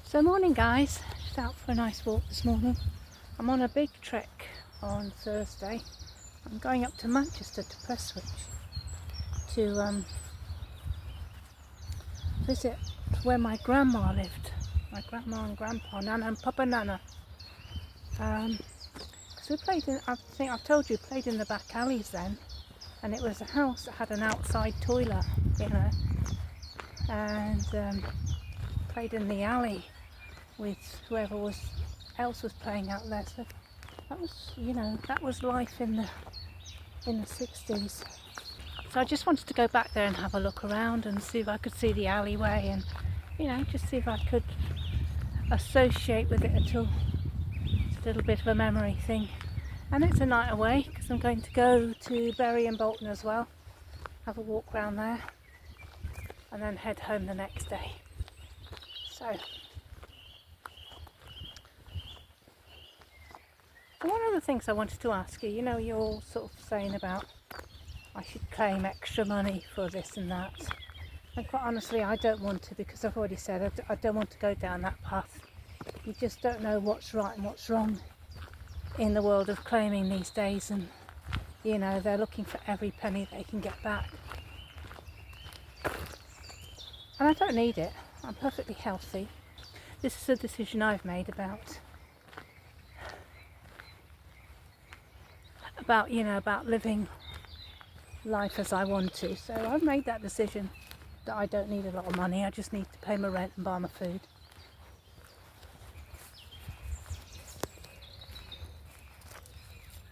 So morning guys, just out for a nice walk this morning. I'm on a big trek on Thursday. I'm going up to Manchester to Prestwich to visit where my grandma lived. My grandma and grandpa, Nana and Papa Nana. Because we played in, I think I've told you, played in the back alleys then. And it was a house that had an outside toilet, and played in the alley with whoever else was playing out there. So that was, that was life in the 60s. So I just wanted to go back there and have a look around and see if I could see the alleyway and, just see if I could associate with it at all. It's a little bit of a memory thing. And it's a night away because I'm going to go to Bury and Bolton as well, have a walk around there and then head home the next day. So one of the things I wanted to ask you, you're all sort of saying about I should claim extra money for this and that. And quite honestly, I don't want to, because I've already said I don't want to go down that path. You just don't know what's right and what's wrong in the world of claiming these days, and they're looking for every penny they can get back. And I don't need it. I'm perfectly healthy. This is a decision I've made about living life as I want to. So I've made that decision that I don't need a lot of money. I just need to pay my rent and buy my food.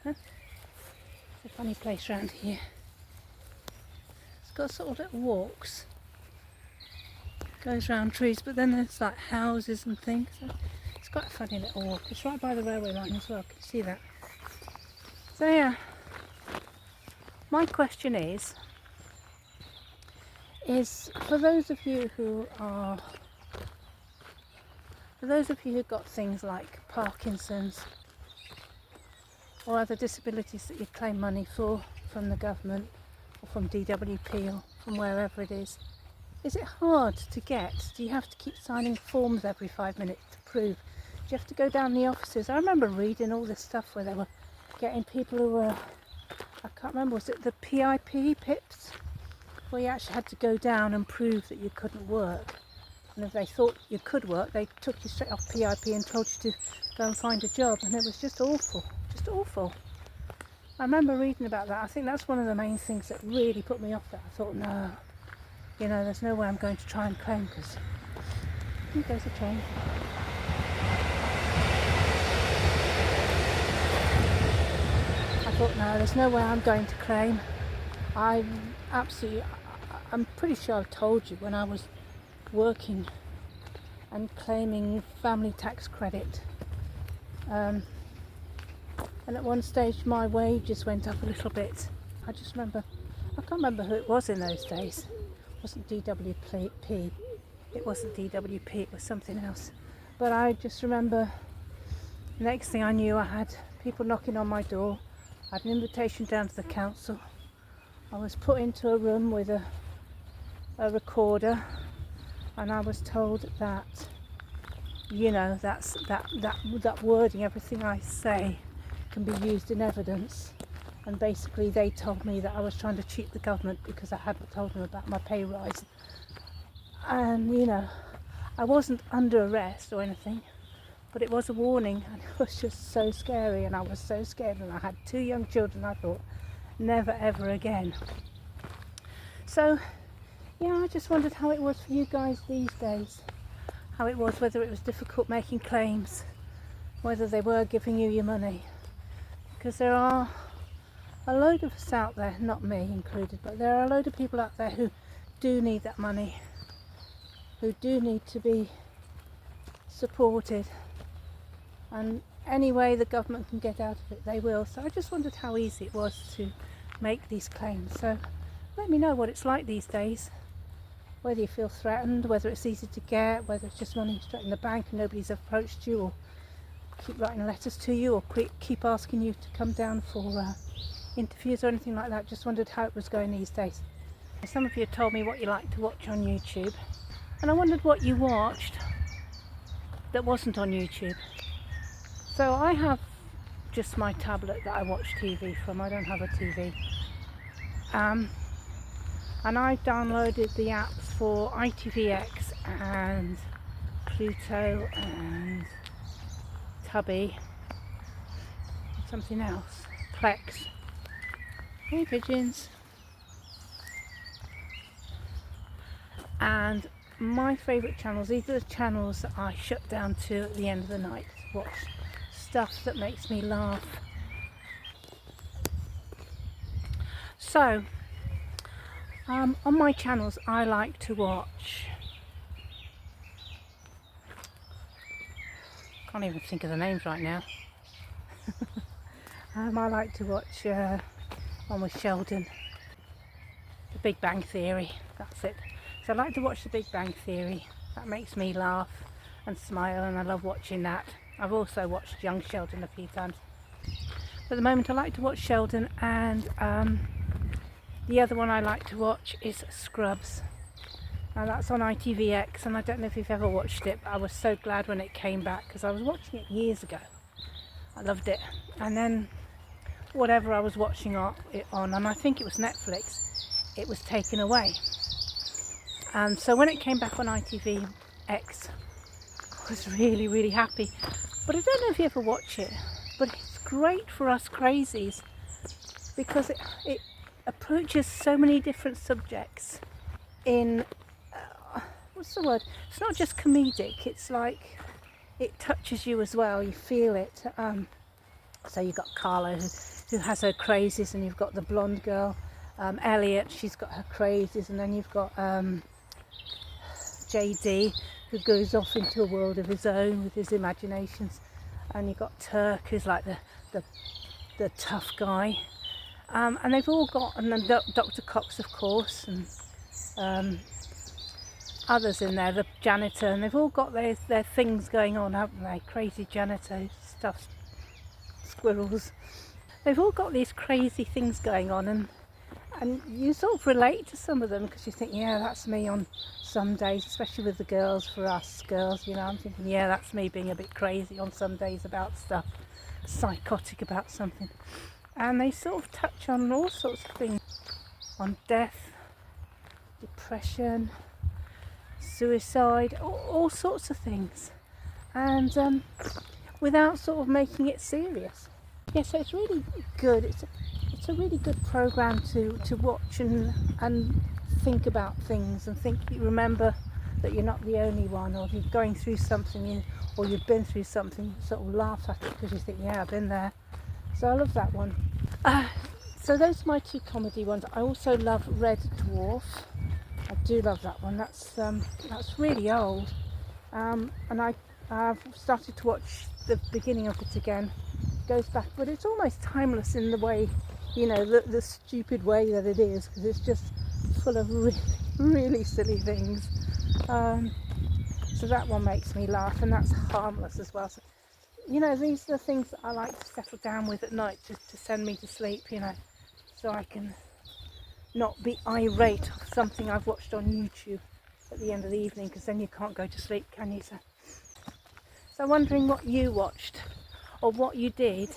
It's a funny place around here. It's got sort of little walks. Goes round trees, but then there's like houses and things. So it's quite a funny little walk. It's right by the railway line as well. Can you see that? So yeah, my question is for those of you who got things like Parkinson's or other disabilities that you claim money for from the government or from DWP or from wherever it is it hard to get? Do you have to keep signing forms every 5 minutes to prove? Do you have to go down the offices? I remember reading all this stuff where they were getting people who were, I can't remember, was it the PIP, where you actually had to go down and prove that you couldn't work, and if they thought you could work they took you straight off PIP and told you to go and find a job, and it was just awful. I remember reading about that. I think that's one of the main things that really put me off that. I thought, no, there's no way I'm going to try and claim, because here goes a train. I thought, no, there's no way I'm going to claim. I'm pretty sure I've told you when I was working and claiming family tax credit. And at one stage my wages went up a little bit. I can't remember who it was in those days. It wasn't DWP. It wasn't DWP, it was something else. But I just remember the next thing I knew, I had people knocking on my door. I had an invitation down to the council. I was put into a room with a recorder, and I was told that that wording, everything I say can be used in evidence. And basically they told me that I was trying to cheat the government because I hadn't told them about my pay rise. And I wasn't under arrest or anything, but it was a warning, and it was just so scary, and I was so scared, and I had 2 young children. I thought, never ever again. So I just wondered how it was for you guys these days, how it was, whether it was difficult making claims, whether they were giving you your money, because there are a load of us out there, not me included, but there are a load of people out there who do need that money, who do need to be supported, and any way the government can get out of it they will. So I just wondered how easy it was to make these claims. So let me know what it's like these days, whether you feel threatened, whether it's easy to get, whether it's just money straight in the bank and nobody's approached you or keep writing letters to you or keep asking you to come down for interviews or anything like that. Just wondered how it was going these days. Some of you told me what you like to watch on YouTube, and I wondered what you watched. that wasn't on YouTube. So I have just my tablet that I watch TV from. I don't have a TV. And I downloaded the apps for ITVX and Pluto and Tubby, something else, Plex. Hey pigeons. And my favourite channels, these are the channels that I shut down to at the end of the night to watch stuff that makes me laugh. So on my channels I like to watch, can't even think of the names right now. I like to watch one with Sheldon, The Big Bang Theory, that's it. So I like to watch The Big Bang Theory, that makes me laugh and smile, and I love watching that. I've also watched Young Sheldon a few times. But at the moment I like to watch Sheldon, and the other one I like to watch is Scrubs. Now that's on ITVX, and I don't know if you've ever watched it, but I was so glad when it came back because I was watching it years ago. I loved it. And then whatever I was watching it on, and I think it was Netflix, it was taken away. And so when it came back on ITVX, I was really, really happy. But I don't know if you ever watch it, but it's great for us crazies because it approaches so many different subjects in, what's the word? It's not just comedic, it's like it touches you as well, you feel it. So you've got Carla who has her crazies, and you've got the blonde girl, Elliot, she's got her crazies, and then you've got JD, who goes off into a world of his own with his imaginations, and you've got Turk, who's like the tough guy, and they've all got, and then Dr. Cox of course, and others in there, the janitor, and they've all got their things going on, haven't they? Crazy janitor, stuffed squirrels, they've all got these crazy things going on, and you sort of relate to some of them because you think, yeah, that's me on some days, especially with the girls, for us girls, you know, I'm thinking, yeah, that's me being a bit crazy on some days about stuff, psychotic about something. And they sort of touch on all sorts of things, on death, depression, suicide, all sorts of things, and without sort of making it serious. Yeah, so it's really good. It's a really good program to watch and think about things, and remember that you're not the only one, or if you're going through something, or you've been through something, sort of laugh at it because you think, yeah, I've been there. So I love that one. So those are my two comedy ones. I also love Red Dwarf. I do love that one. That's really old, and I've started to watch the beginning of it again. It goes back, but it's almost timeless in the way, you know, the stupid way that it is, because it's just full of really, really silly things. So that one makes me laugh, and that's harmless as well. So, you know, these are the things that I like to settle down with at night to send me to sleep, you know, so I can not be irate of something I've watched on YouTube at the end of the evening, because then you can't go to sleep, can you? So I'm wondering what you watched or what you did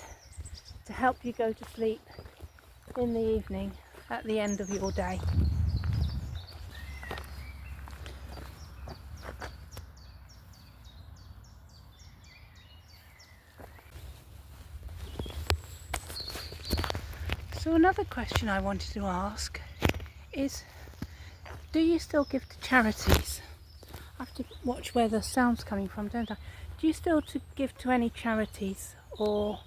to help you go to sleep in the evening at the end of your day. So another question I wanted to ask is, do you still give to charities? I have to watch where the sound's coming from, don't I? Do you still give to any charities, or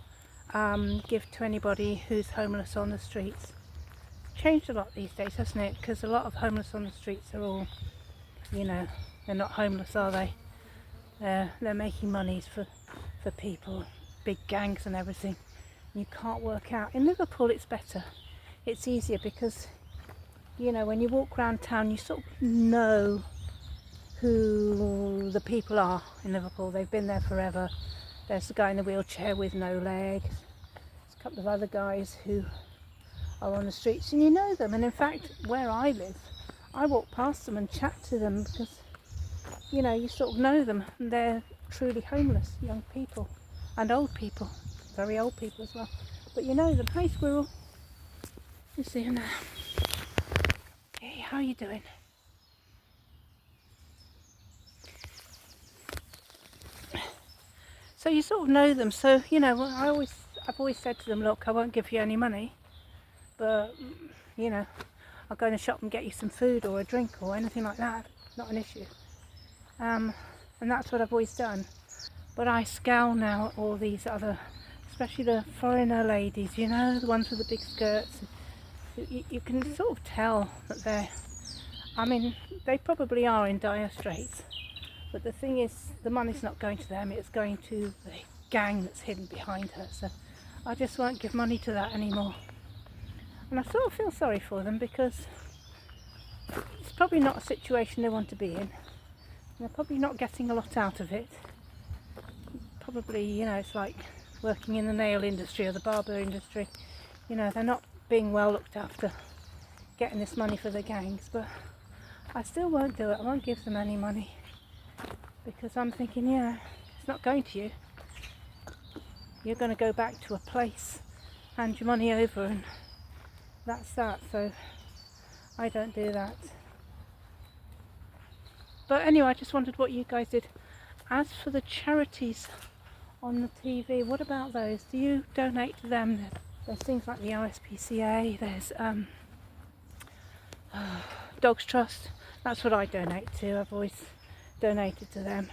give to anybody who's homeless on the streets? It's changed a lot these days, hasn't it? Because a lot of homeless on the streets are all, you know, they're not homeless, are they? They're making monies for people, big gangs and everything. You can't work out. In Liverpool it's better, it's easier, because, you know, when you walk around town you sort of know who the people are in Liverpool. They've been there forever. There's the guy in the wheelchair with no legs, there's a couple of other guys who are on the streets, and you know them. And in fact, where I live, I walk past them and chat to them because, you know, you sort of know them, and they're truly homeless, young people and old people, very old people as well. But you know them. Hey squirrel, you see him now. Hey, how are you doing? So you sort of know them. So you know, I've always said to them, look, I won't give you any money, but you know, I'll go in the shop and get you some food or a drink or anything like that. Not an issue. And that's what I've always done. But I scowl now at all these other, especially the foreigner ladies, you know, the ones with the big skirts. You can sort of tell that I mean, they probably are in dire straits. But the thing is, the money's not going to them, it's going to the gang that's hidden behind her. So I just won't give money to that anymore. And I sort of feel sorry for them because it's probably not a situation they want to be in. They're probably not getting a lot out of it. Probably, you know, it's like working in the nail industry or the barber industry. You know, they're not being well looked after, getting this money for the gangs. But I still won't do it. I won't give them any money because I'm thinking, yeah, it's not going to you. You're going to go back to a place, hand your money over, and that's that. So I don't do that. But anyway, I just wondered what you guys did. As for the charities on the TV, what about those? Do you donate to them? There's things like the RSPCA, there's Dogs Trust. That's what I donate to. I've always donated to them.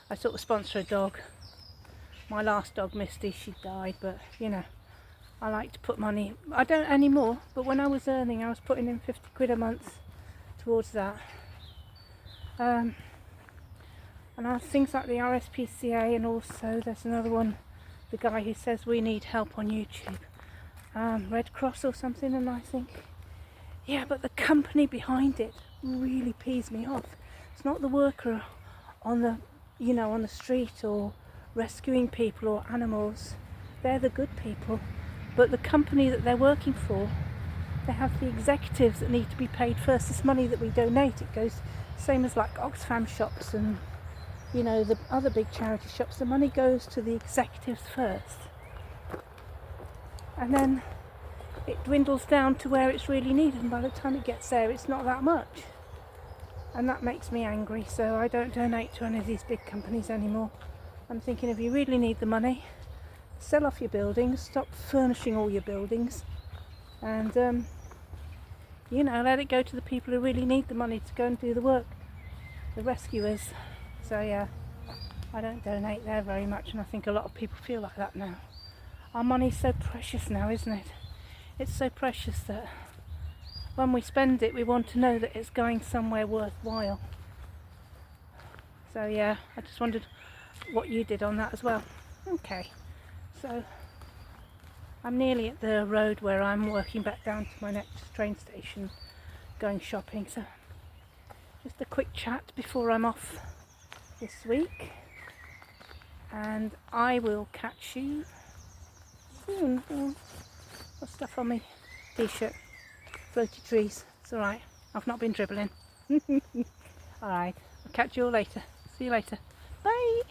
I sort of sponsor a dog. My last dog, Misty, she died, but you know, I like to put money. I don't anymore, but when I was earning, I was putting in 50 quid a month towards that. And things like the RSPCA, and also there's another one, the guy who says we need help on YouTube, Red Cross or something, and I think, yeah, but the company behind it really pees me off. It's not the worker on the, you know, on the street or rescuing people or animals. They're the good people, but the company that they're working for, they have the executives that need to be paid first. This money that we donate, it goes same as like Oxfam shops and, you know, the other big charity shops. The money goes to the executives first, and then it dwindles down to where it's really needed, and by the time it gets there, it's not that much, and that makes me angry. So I don't donate to any of these big companies anymore. I'm thinking, if you really need the money, sell off your buildings, stop furnishing all your buildings, and you know, let it go to the people who really need the money to go and do the work, the rescuers. So yeah, I don't donate there very much, and I think a lot of people feel like that now. Our money's so precious now, isn't it? It's so precious that when we spend it, we want to know that it's going somewhere worthwhile. So yeah, I just wondered what you did on that as well. Okay, so I'm nearly at the road where I'm working back down to my next train station, going shopping. So just a quick chat before I'm off this week, and I will catch you soon. Oh, got stuff on my t-shirt, floaty trees. It's alright, I've not been dribbling. Alright, I'll catch you all later. See you later. Bye.